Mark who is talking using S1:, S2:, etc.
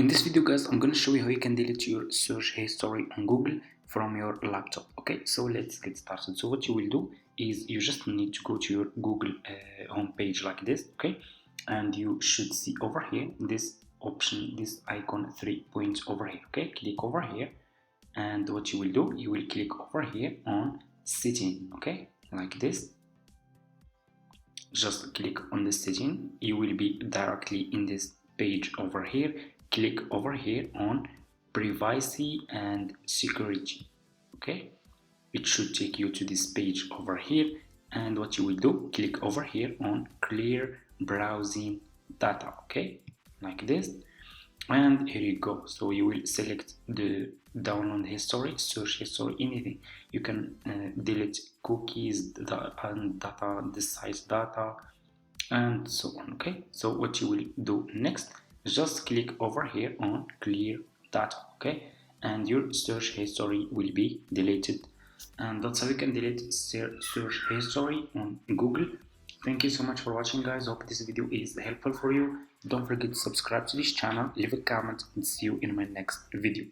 S1: In this video guys, I'm gonna show you how you can delete your search history on Google from your laptop. Okay, so let's get started. So what you will do is you just need to go to your Google homepage like this, okay, and you should see over here this option, this icon, 3 points over here. Okay, click over here, and what you will do, you will click over here on setting, okay, like this. Just click on the setting, you will be directly in this page over here. Click over here on privacy and security. Okay, it should take you to this page over here, and what you will do, click over here on clear browsing data. Okay, like this, and here you go. So you will select the download history, search history, anything. You can delete cookies and data, the size data, and so on. Okay, so what you will do next, just click over here on clear data. Okay, and your search history will be deleted, and that's how you can delete search history on Google. Thank you so much for watching guys. Hope this video is helpful for you. Don't forget to subscribe to this channel, leave a comment, and see you in my next video.